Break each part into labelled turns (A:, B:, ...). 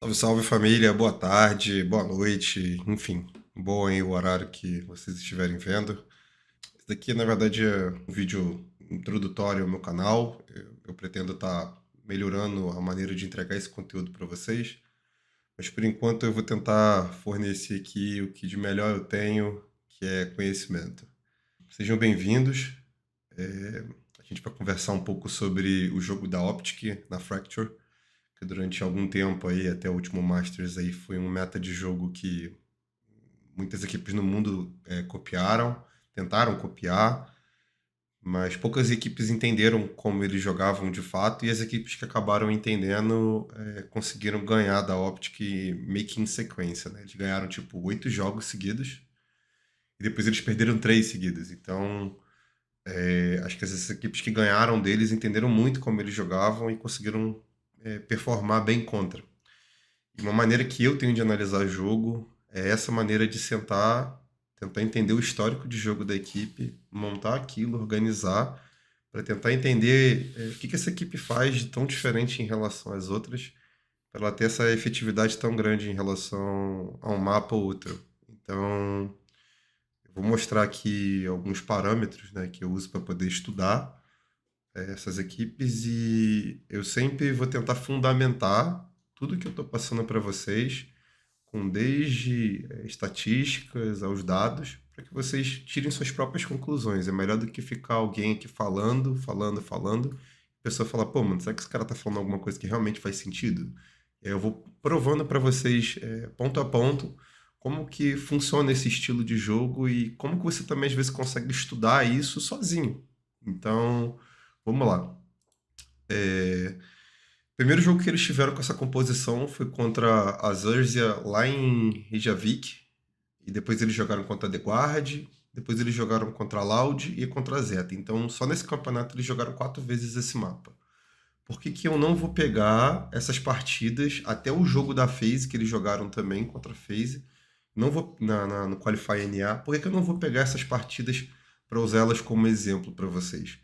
A: Salve, salve família, boa tarde, boa noite, enfim, bom aí o horário que vocês estiverem vendo. Isso daqui, na verdade, é um vídeo introdutório ao meu canal. Eu pretendo estar melhorando a maneira de entregar esse conteúdo para vocês, mas por enquanto eu vou tentar fornecer aqui o que de melhor eu tenho, que é conhecimento. Sejam bem-vindos. A gente vai conversar um pouco sobre o jogo da Optic na Fracture, que durante algum tempo aí, até o último Masters aí, foi um meta de jogo que muitas equipes no mundo copiaram, tentaram copiar, mas poucas equipes entenderam como eles jogavam de fato, e as equipes que acabaram entendendo conseguiram ganhar da Optic meio que em sequência, né? Eles ganharam tipo 8 jogos seguidos, e depois eles perderam 3 seguidos. Então, acho que essas equipes que ganharam deles entenderam muito como eles jogavam e conseguiram performar bem contra. E uma maneira que eu tenho de analisar jogo é essa maneira de sentar, tentar entender o histórico de jogo da equipe, montar aquilo, organizar, para tentar entender o que essa equipe faz de tão diferente em relação às outras, para ela ter essa efetividade tão grande em relação a um mapa ou outro. Então, eu vou mostrar aqui alguns parâmetros, né, que eu uso para poder estudar essas equipes, e eu sempre vou tentar fundamentar tudo que eu estou passando para vocês com desde estatísticas aos dados, para que vocês tirem suas próprias conclusões. É melhor do que ficar alguém aqui falando, falando, falando, a pessoa fala, pô, mano, será que esse cara tá falando alguma coisa que realmente faz sentido? E aí eu vou provando para vocês, ponto a ponto, como que funciona esse estilo de jogo e como que você também às vezes consegue estudar isso sozinho. Então, vamos lá. O primeiro jogo que eles tiveram com essa composição foi contra a Zersia lá em Reykjavik. E depois eles jogaram contra a The Guard. Depois eles jogaram contra a Loud e contra a Zeta. Então, só nesse campeonato eles jogaram 4 vezes esse mapa. Por que que eu não vou pegar essas partidas até o jogo da FaZe, que eles jogaram também contra a FaZe? Não vou no Qualify NA. Por que que eu não vou pegar essas partidas para usá-las como exemplo para vocês?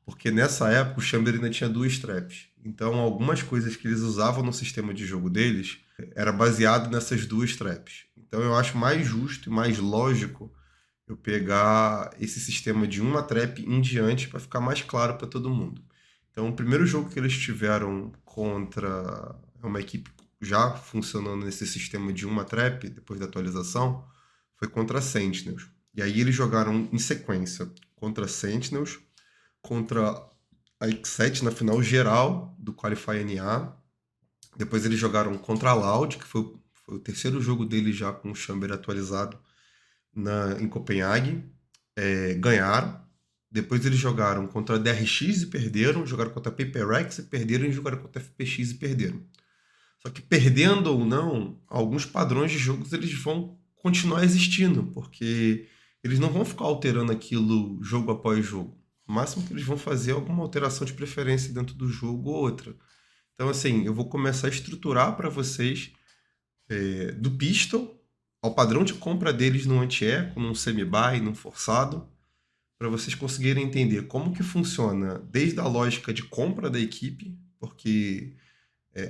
A: Porque nessa época o Chamber ainda tinha duas traps. Então algumas coisas que eles usavam no sistema de jogo deles era baseado nessas duas traps. Então eu acho mais justo e mais lógico eu pegar esse sistema de uma trap em diante para ficar mais claro para todo mundo. Então o primeiro jogo que eles tiveram contra uma equipe já funcionando nesse sistema de uma trap, depois da atualização, foi contra a Sentinels. E aí eles jogaram em sequência contra a Sentinels, contra a X7 na final geral do Qualify NA. Depois eles jogaram contra a Loud, que foi o terceiro jogo deles já com o Chamber atualizado em Copenhague. Ganharam. Depois eles jogaram contra a DRX e perderam. Jogaram contra a PaperX e perderam. E jogaram contra a FPX e perderam. Só que perdendo ou não, alguns padrões de jogos eles vão continuar existindo, porque eles não vão ficar alterando aquilo jogo após jogo. O máximo que eles vão fazer é alguma alteração de preferência dentro do jogo ou outra. Então, assim, eu vou começar a estruturar para vocês do pistol ao padrão de compra deles no anti-eco, num semi-buy, num forçado, para vocês conseguirem entender como que funciona desde a lógica de compra da equipe, porque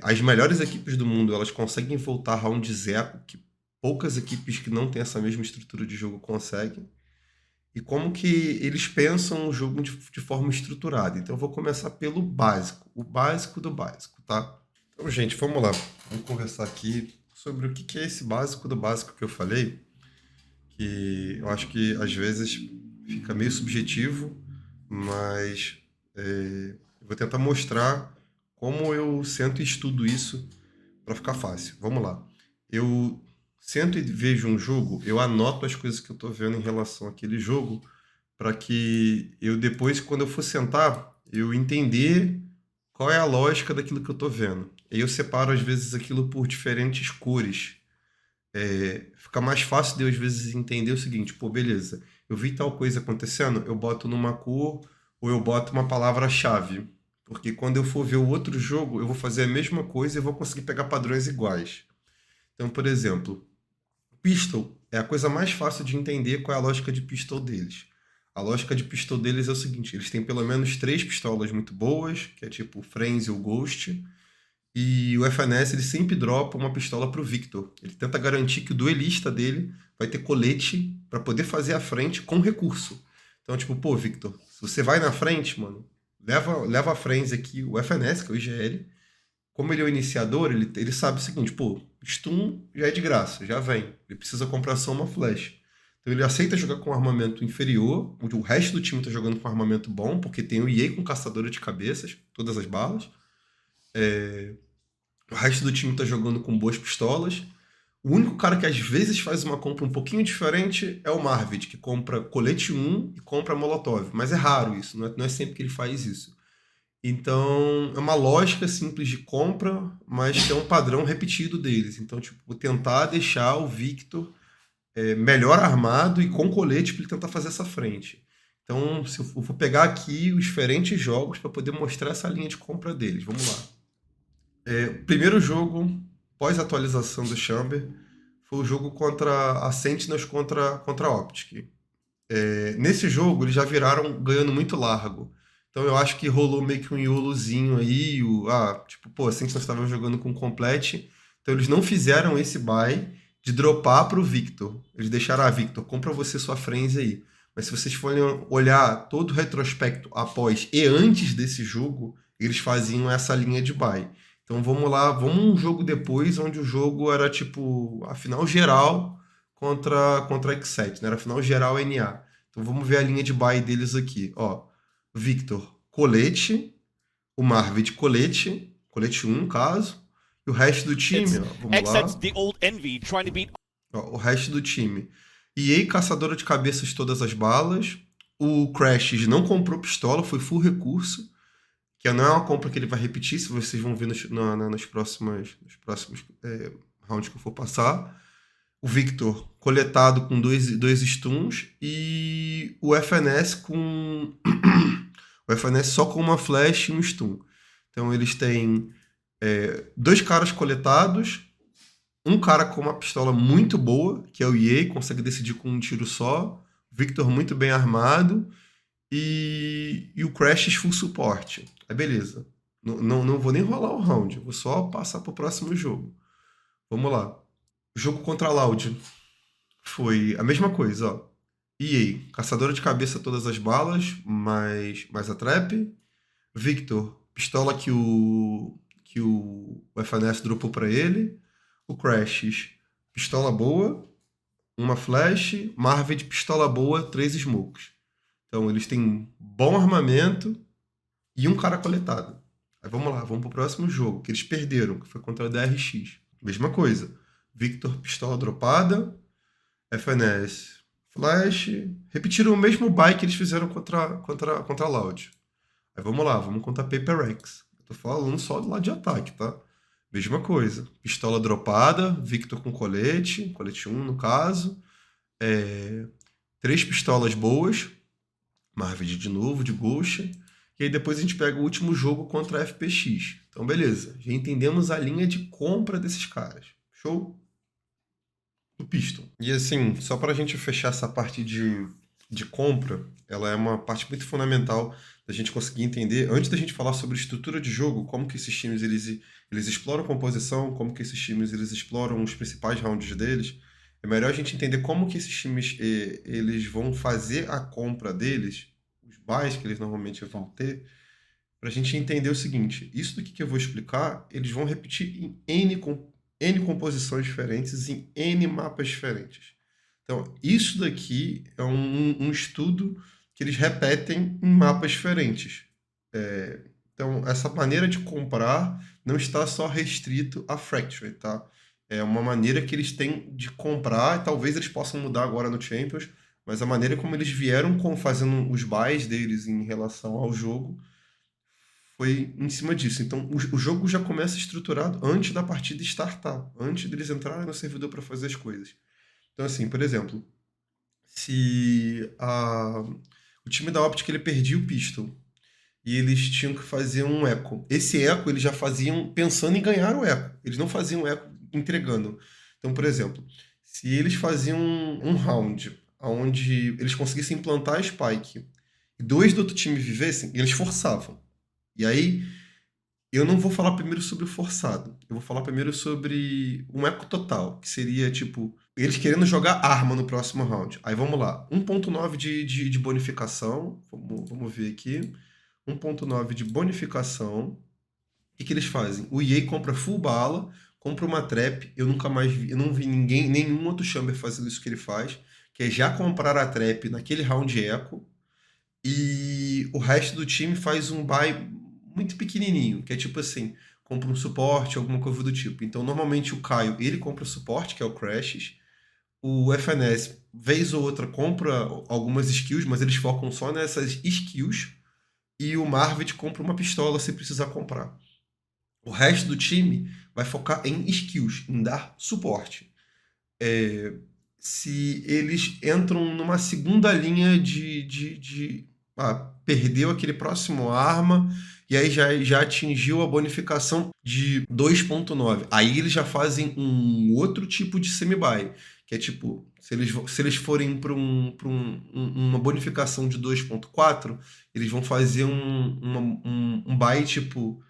A: as melhores equipes do mundo elas conseguem voltar rounds eco que poucas equipes que não têm essa mesma estrutura de jogo conseguem, e como que eles pensam o jogo de forma estruturada. Então eu vou começar pelo básico, o básico do básico, tá? Então, gente, vamos lá. Vamos conversar aqui sobre o que que é esse básico do básico que eu falei, que eu acho que às vezes fica meio subjetivo, mas eu vou tentar mostrar como eu sento e estudo isso para ficar fácil. Vamos lá. Eu sento e vejo um jogo, eu anoto as coisas que eu estou vendo em relação àquele jogo, para que eu depois, quando eu for sentar, eu entender qual é a lógica daquilo que eu estou vendo. E eu separo, às vezes, aquilo por diferentes cores. Fica mais fácil de eu, às vezes, entender o seguinte, pô, beleza, eu vi tal coisa acontecendo, eu boto numa cor ou eu boto uma palavra-chave. Porque quando eu for ver o outro jogo, eu vou fazer a mesma coisa e eu vou conseguir pegar padrões iguais. Então, por exemplo, pistol é a coisa mais fácil de entender qual é a lógica de pistol deles. A lógica de pistol deles é o seguinte, eles têm pelo menos 3 pistolas muito boas, que é tipo o Frenzy ou o Ghost, E o FNS ele sempre dropa uma pistola pro Victor. Ele tenta garantir que o duelista dele vai ter colete pra poder fazer a frente com recurso. Então, tipo, pô, Victor, se você vai na frente, mano, leva a frente aqui o FNS, que é o IGL. Como ele é o iniciador, ele sabe o seguinte, pô, stun já é de graça, já vem. Ele precisa comprar só uma flash. Então ele aceita jogar com armamento inferior, o resto do time tá jogando com armamento bom, porque tem o EA com caçadora de cabeças, todas as balas. O resto do time tá jogando com boas pistolas. O único cara que às vezes faz uma compra um pouquinho diferente é o Marvid, que compra colete 1 e compra Molotov. Mas é raro isso, não é sempre que ele faz isso. Então, é uma lógica simples de compra, mas que é um padrão repetido deles. Então, tipo, tentar deixar o Victor melhor armado e com colete para ele tentar fazer essa frente. Então, se eu vou pegar aqui os diferentes jogos para poder mostrar essa linha de compra deles. Vamos lá. O primeiro jogo, pós-atualização do Chamber, foi o jogo contra a Sentinels contra a Optic. Nesse jogo, eles já viraram ganhando muito largo. Então eu acho que rolou meio que um iolozinho aí. Tipo, pô, a Sentinels estava jogando com complete. Então eles não fizeram esse buy de dropar pro Victor. Eles deixaram, Victor, compra você sua frenzy aí. Mas se vocês forem olhar todo o retrospecto após e antes desse jogo, eles faziam essa linha de buy. Então vamos lá, vamos um jogo depois, onde o jogo era tipo a final geral contra a X7, né? Era a final geral NA. Então vamos ver a linha de buy deles aqui. Ó, Victor, colete, o Marvid, colete 1, caso, e o resto do time, ó, vamos lá. Ó, o resto do time. EA, caçadora de cabeças todas as balas. O Crashes não comprou pistola, foi full recurso, que não é uma compra que ele vai repetir, se vocês vão ver nos próximos rounds que eu for passar. O Victor coletado com dois stuns e o FNS com o FNS só com uma flash e um stun. Então eles têm 2 caras coletados, um cara com uma pistola muito boa, que é o EA, consegue decidir com um tiro só, Victor muito bem armado e o Crashes full suporte. Aí beleza. Não vou nem rolar o round, vou só passar pro próximo jogo. Vamos lá. O jogo contra a Loud foi a mesma coisa, ó. EA, caçadora de cabeça todas as balas, mais a trap. Victor, pistola que o FNS dropou pra ele. O Crashes, pistola boa, uma flash. Marvid, pistola boa, 3 smokes. Então eles têm bom armamento e um cara coletado. Aí vamos lá, vamos pro próximo jogo, que eles perderam, que foi contra a DRX. Mesma coisa. Victor, pistola dropada. FNS, flash. Repetiram o mesmo buy que eles fizeram contra a Loud. Aí vamos lá, vamos contra a Paper X. Eu tô falando só do lado de ataque, tá? Mesma coisa. Pistola dropada, Victor com colete 1 no caso. 3 pistolas boas. Marvid de novo, de Ghost. E aí depois a gente pega o último jogo contra a FPX. Então beleza, já entendemos a linha de compra desses caras. Show? Do Piston. E assim, só para a gente fechar essa parte de compra, ela é uma parte muito fundamental da gente conseguir entender, antes da gente falar sobre estrutura de jogo, como que esses times eles exploram composição, como que esses times eles exploram os principais rounds deles. É melhor a gente entender como que esses times eles vão fazer a compra deles, os buys que eles normalmente vão ter, para a gente entender o seguinte: isso daqui que eu vou explicar, eles vão repetir em N composições diferentes, em N mapas diferentes. Então, isso daqui é um estudo que eles repetem em mapas diferentes. Então, essa maneira de comprar não está só restrito a Fracture, tá? É uma maneira que eles têm de comprar, e talvez eles possam mudar agora no Champions, mas a maneira como eles vieram fazendo os buys deles em relação ao jogo foi em cima disso. Então, o jogo já começa estruturado antes da partida startar, antes deles entrarem no servidor para fazer as coisas. Então, assim, por exemplo, se o time da Optic ele perdia o Pistol e eles tinham que fazer um eco. Esse eco eles já faziam pensando em ganhar o eco. Eles não faziam eco entregando. Então, por exemplo, se eles faziam um round onde eles conseguissem implantar a Spike e 2 do outro time vivessem, eles forçavam. E aí, Eu não vou falar primeiro sobre o forçado. Eu vou falar primeiro sobre um eco total, que seria tipo, eles querendo jogar arma no próximo round. Aí vamos lá. 1.9 de bonificação. Vamos ver aqui. 1.9 de bonificação. O que eles fazem? O EA compra full bala, compra uma trap. Eu nunca mais vi, eu não vi ninguém, nenhum outro chamber fazendo isso que ele faz, que é já comprar a trap naquele round eco. E o resto do time faz um buy muito pequenininho, que é tipo assim, compra um suporte, alguma coisa do tipo. Então, normalmente o Caio, ele compra o suporte, que é o Crashes. O FNS, vez ou outra, compra algumas skills, mas eles focam só nessas skills. E o Marvit compra uma pistola se precisar comprar. O resto do time vai focar em skills, em dar suporte. Se eles entram numa segunda linha perdeu aquele próximo arma e aí já atingiu a bonificação de 2.9. Aí eles já fazem um outro tipo de semi-buy, que é tipo, se eles forem para uma bonificação de 2.4, eles vão fazer um buy tipo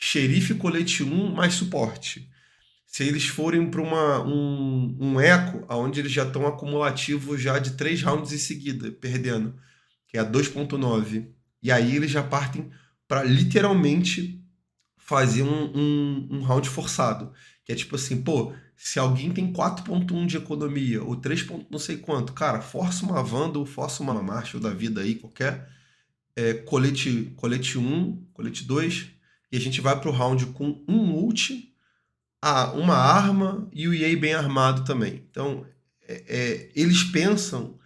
A: xerife colete 1 mais suporte. Se eles forem para um eco, onde eles já estão acumulativos já de 3 rounds em seguida, perdendo, que é a 2.9. E aí eles já partem para literalmente fazer um round forçado. Que é tipo assim, pô, se alguém tem 4.1 de economia, ou 3. Não sei quanto, cara, força uma Vandal, força uma Marshall da vida aí, qualquer colete 1, colete 2, e a gente vai pro round com um ult, uma arma e o EA bem armado também. Então, eles pensam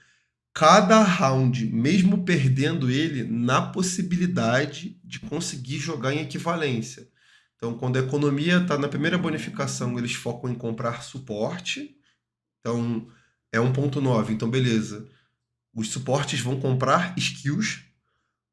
A: cada round, mesmo perdendo ele, na possibilidade de conseguir jogar em equivalência. Então, quando a economia está na primeira bonificação, eles focam em comprar suporte. Então, é 1.9. Então, beleza. Os suportes vão comprar skills.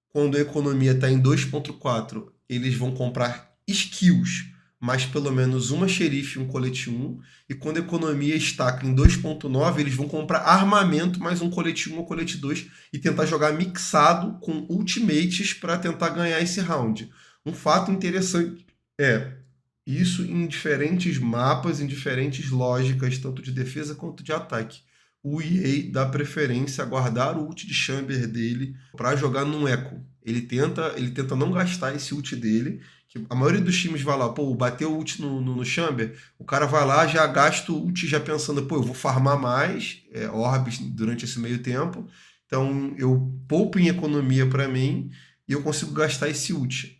A: Quando a economia está em 2.4, eles vão comprar skills, mais pelo menos uma xerife e um colete 1. E quando a economia estaca em 2.9, eles vão comprar armamento, mais um colete 1 ou colete 2 e tentar jogar mixado com ultimates para tentar ganhar esse round. Um fato interessante é isso em diferentes mapas, em diferentes lógicas, tanto de defesa quanto de ataque. O EA dá preferência a guardar o ult de chamber dele para jogar num eco. Ele tenta não gastar esse ult dele, que a maioria dos times vai lá, pô, bateu o ult no chamber, o cara vai lá, já gasta o ult já pensando, pô, eu vou farmar mais orbs durante esse meio tempo, então eu poupo em economia para mim e eu consigo gastar esse ult.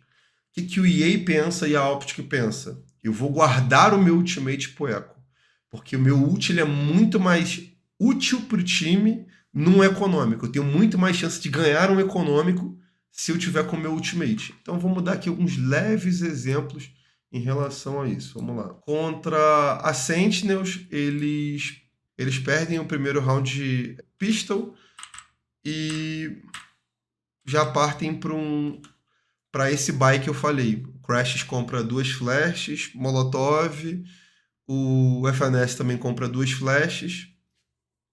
A: O que o EA pensa e a Optic pensa? Eu vou guardar o meu ultimate pro eco, porque o meu ult ele é muito mais útil para o time num econômico. Eu tenho muito mais chance de ganhar um econômico se eu tiver com o meu ultimate. Então vamos dar aqui alguns leves exemplos em relação a isso. Vamos lá. Contra a Sentinels, eles perdem o primeiro round de pistol e já partem para esse buy que eu falei. O Crashes compra 2 flashes, Molotov, o FNS também compra 2 flashes.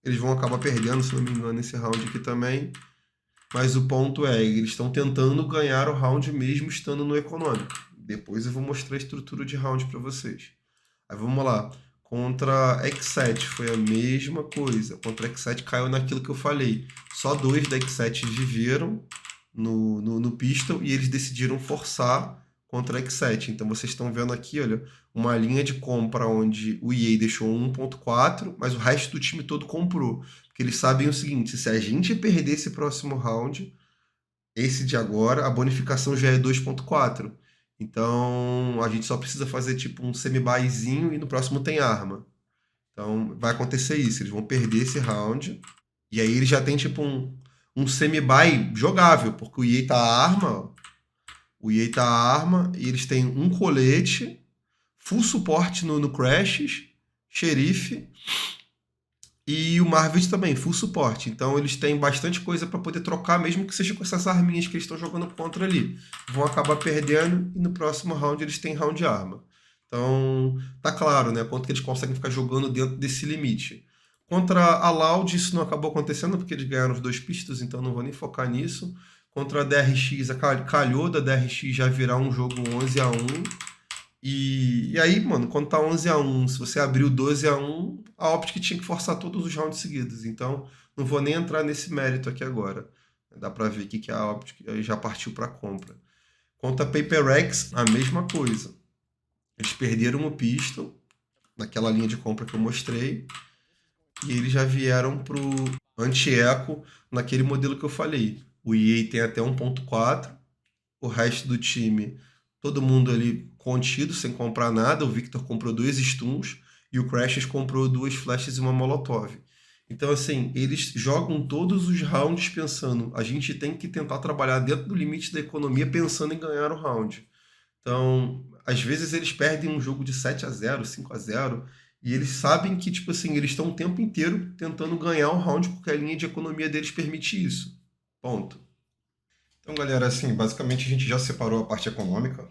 A: Eles vão acabar perdendo, se não me engano, esse round aqui também. Mas o ponto é, eles estão tentando ganhar o round mesmo estando no econômico. Depois eu vou mostrar a estrutura de round para vocês. Aí vamos lá. Contra X7 foi a mesma coisa. Contra X7 caiu naquilo que eu falei. Só 2 da X7 viveram no pistol e eles decidiram forçar contra X7. Então vocês estão vendo aqui, olha, uma linha de compra onde o EA deixou 1.4, mas o resto do time todo comprou. Porque eles sabem o seguinte, se a gente perder esse próximo round, esse de agora, a bonificação já é 2.4. Então a gente só precisa fazer tipo um semi-buyzinho e no próximo tem arma. Então vai acontecer isso, eles vão perder esse round. E aí eles já tem tipo um semi-buy jogável, porque o EA tá arma, ó. O EA tá arma e eles têm um colete, full suporte no Crashes, xerife e o Marvit também, full suporte. Então eles têm bastante coisa para poder trocar, mesmo que seja com essas arminhas que eles estão jogando contra ali. Vão acabar perdendo e no próximo round eles têm round de arma. Então tá claro, né? Quanto que eles conseguem ficar jogando dentro desse limite. Contra a Loud isso não acabou acontecendo porque eles ganharam os 2 pistas, então não vou nem focar nisso. contra a DRX, calhou da DRX já virar um jogo 11-1. E aí, mano, quando tá 11-1, se você abriu 12-1, a Optic tinha que forçar todos os rounds seguidos. Então, não vou nem entrar nesse mérito aqui agora. Dá pra ver aqui que a Optic já partiu pra compra. Contra a PaperX, a mesma coisa. Eles perderam o pistol, naquela linha de compra que eu mostrei, e eles já vieram pro anti-eco naquele modelo que eu falei. O EA tem até 1.4, o resto do time, todo mundo ali contido, sem comprar nada. O Victor comprou 2 stuns e o Crashes comprou 2 flashes e uma molotov. Então, assim, eles jogam todos os rounds pensando, a gente tem que tentar trabalhar dentro do limite da economia pensando em ganhar o round. Então, às vezes eles perdem um jogo de 7-0, 5-0, e eles sabem que, tipo assim, eles estão o tempo inteiro tentando ganhar o round porque a linha de economia deles permite isso. Ponto. Então, galera, assim, basicamente a gente já separou a parte econômica.